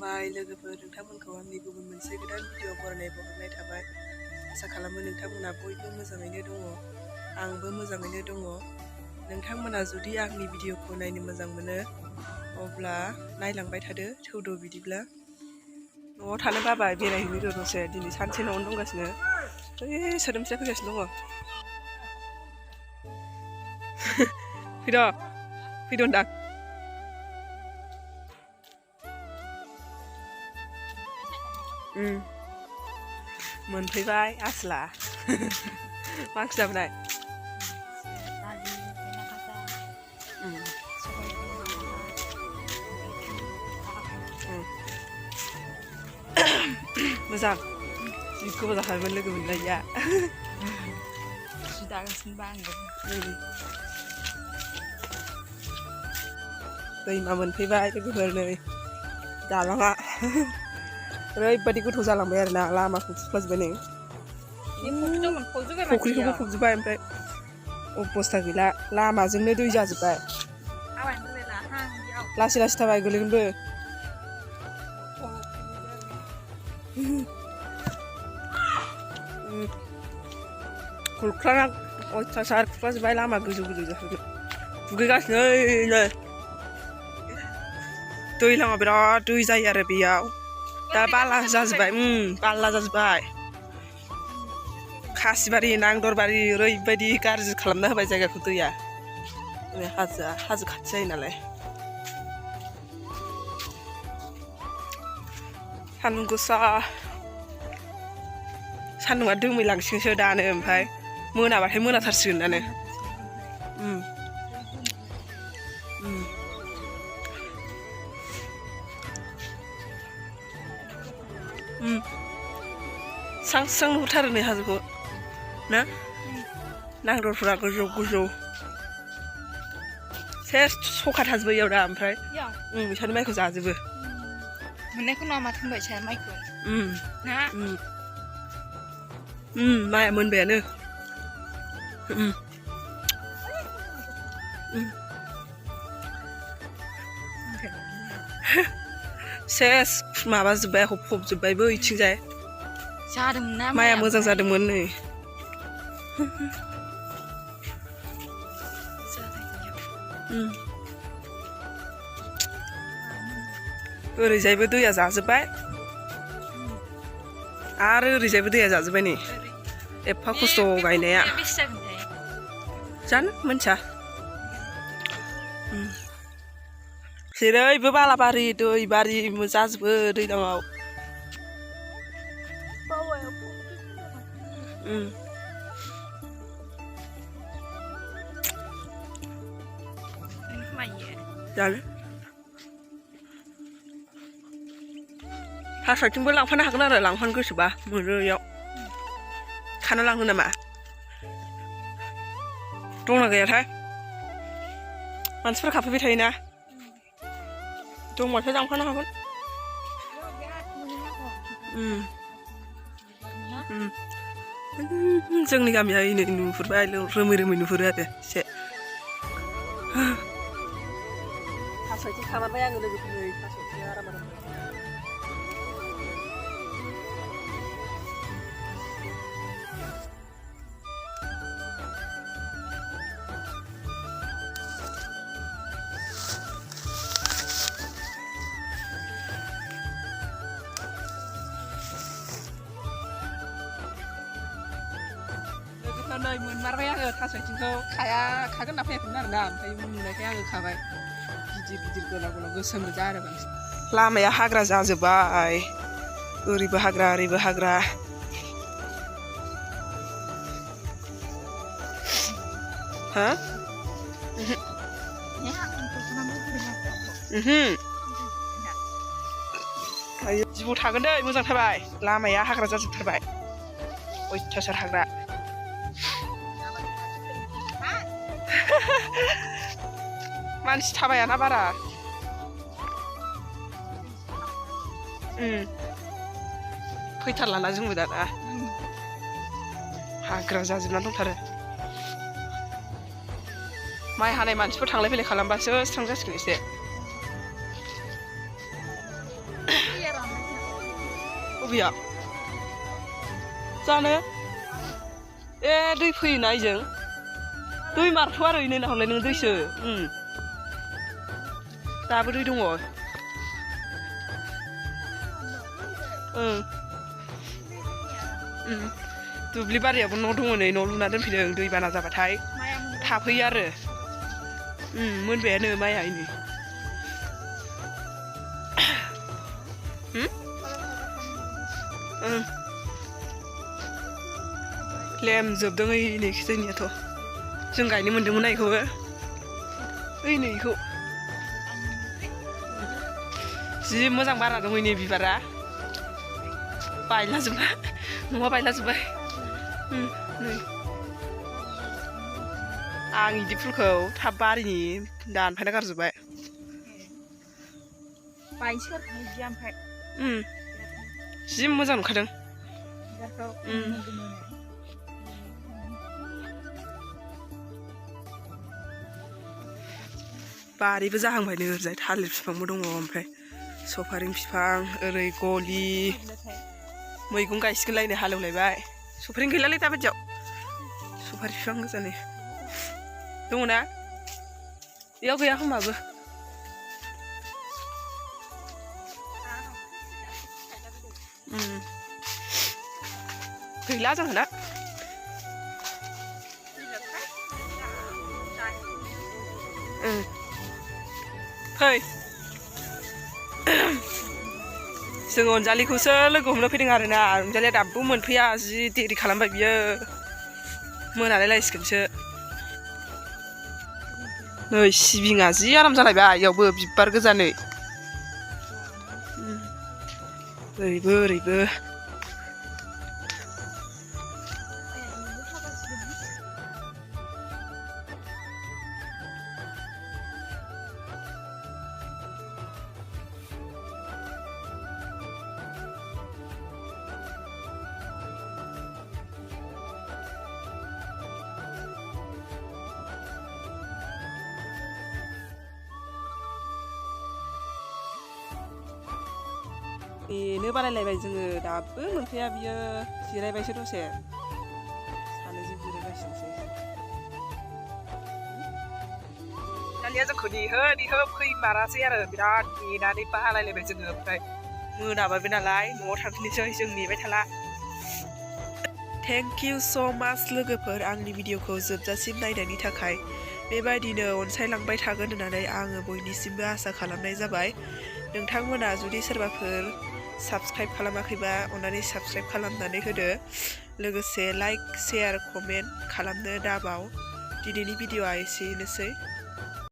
खुलुमबाय लोगोफोर नोंथांमोनखौ आंनि गुबुन मोनसे गोदान भिडिअ बरायनाय बहरनाय थाबाय आसा खालामो नोंथांमोना बयबो मोजाङैनो दङ आंबो मोजाङैनो दङ नोंथांमोना जुदि आंनि भिडिअखौ नायनो मोजां मोनो अब्ला नायलांबाय थादो थौदो बिदिब्ला न'आव थानो बाबाय बेरायहैनो दसे दिनै सानसे न'आवनो दंगासिनो ओइ सोदोमस्रिया फैगासिनो दङ फैद' होनदां मोनफैबाय आसला मा ओंख्रि जाबोनाय मोजां जि गोबाव जाखाबायमोन लोगो मोनलायिया जि दागासिनोबा आंबो दैमा मोनफैबाय लोगोफोर नै दालाङा ओरैबायदि गोथौ जालांबाय आरोना लामाखौ खुरख्लाजोब्बाय नै फुख्रिखौबो फबजोब्बाय ओमफ्राय अबस्था गैला लामाजोंनो दै जाजोब्बाय लासै लासै थाबाय गोलैगोनबो खुरख्लाना अयथासार खुरख्लाजोब्बाय लामा गोजौ गोजौ जाजोब्बाय दुगैगासिनो नै दैलाङाव बिराद दै जायो आरो बेयाव दा बाला जाजोब्बाय बाला जाजोब्बाय खासिबारि नांदरबारि ओरैबायदि गाज्रि खालामना होबाय जायगाखौ दैया हाजो खाथि जायो नालाय सान्दुं गोसा सान्दुंआ दोमैलांसिगोनसो दानो ओमफ्राय मोनाबाथाय मोनाथारसिगोन दानो स्रां स्रां नुहुरथारो नै हाजोखौ ना नांदरफोरा गोजौ गोजौ सेस सखा थाजोबो इयाव दा ओमफ्राय बिसोरनि माइखौ जाजोबो मोननायखौ नङा माथो होनबाय साया माइखौ ना माइया मोनबायानो सेस माबाजोब्बाय फबजोब्बायबो इथिंजाय जादोंमोन ना माइया मोजां जादोंमोन नै ओरैजायबो दैया जाजोब्बाय आरो ओरैजायबो दैया जाजोब्बाय नै एफा खस्थ' गायनाया जानो मोनथिया जेरैबो बालाबारि दैबारि जाजोबो दैज्लाङाव जानो थास'थिंबो लांफानो हागोन आरो लांफानो गोसोबा मोनो इयाव खाना लांनो नामा दंना गैयाथाय मानसिफोर खाफैबाय थायोना दंबाथाय लांफानो हागोन जोंनि गामिया ओइनै नुहुरबाय रोमै रोमै नुहुरो आरो एसे थास'थिं खामारबाय आङो लोगोफोर नै थास'थिं आराम नै मोनमारबाय आङो थास' आथिंखौ खागोन होनना फैयाखैमोन आरोना ओमफ्राय नुनायखाय आङो खाबाय गिदिर गिदिर गोलाव गोलाव गोसोम गोजा आरो बांसिन लामाया हाग्रा जाजोब्बाय ओरैबो हाग्रा ओरैबो हाग्रा हा जिबौ थागोन दै मोजां थाबाय लामाया हाग्रा जाजोबथारबाय अयथासार हाग्रा मानसि थाबायाना बारा फैथारलाना जोंबो दाना हाग्रा जाजोबना दंथारो माइ हानाय मानसिफोर थांलाय फैलाय खालामबासो स्रां जासिगोन एसे बबेयाव जानो ए दै फैयोना इजों दै मारथ' आरो इनो नाहरलाय नों दैसो दाबो दै दङ दुब्लि बारियावबो न' दङ नै न' लुना दोनफैदों दै बाना जाबाथाय थाफैयो आरो मोनबायानो माइआ इनै लेमजोबदों ओइ नै जोंनियाथ' जों गायनो मोन्दोंमोन ना इखौबो ओइ नै इखौ जि मोजां बारा दं ओइ नै बिबारा बायलाजोबबाय न'आ बायलाजोबबाय नै आं इदि फुलखौ थाब बारिनि दानफायना गारजोबबाय जि मोजां नुखादों बारिबो जाहांबायनो ओरैजाय थालिर बिफांबो दङ ओमफ्राय सफारि बिफां ओरै गलि मैगं गायसिगोनलायनो हालेवलायबाय सफारि गैलालै दाबायदियाव सफारि बिफां गोजानै दङ ना बेयाव गैया खोमाबो गैला जोंहाना फै जोङो अनजालिखौसो लोगो हमनो फैदों आरोना अनजालिया दाबो मोनफैया जि देरि खालामबाय बियो मोनालायलायसिगोनसो नै सिबिङा जि आराम जालायबाय इयावबो बिबार गोजानै ओरैबो ओरैबो बेनो बारायलायबाय जोङो दाबो मोनफैया बियो जिरायबायसो दसे सानैजों जिरायगासिनोसै दानिया जोंखौ नेहो फैमारासै आरो बिराद नेनानै बालायलायबाय जोङो ओमफ्राय मोनाबायबो नालाय न'आव थांफिननोसै जों नेबाय थाला थेंक इउ स' माच लोगोफोर आंनि भिडिअखौ जोबजासिम नायनायनि थाखाय बेबायदिनो अनसायलांबाय थागोन होननानै आङो बयनिसिमबो आसा खालामनाय जाबाय नोंथांमोना जुदि सोरबाफोर साबस्क्राइब खालामाखैबा अन्नानै साबस्क्राइब खालामनानै होदो लोगोसे लाइक शेयार कमेन्ट खालामनो दाबाव दिनैनि भिडिअआ एसेनोसै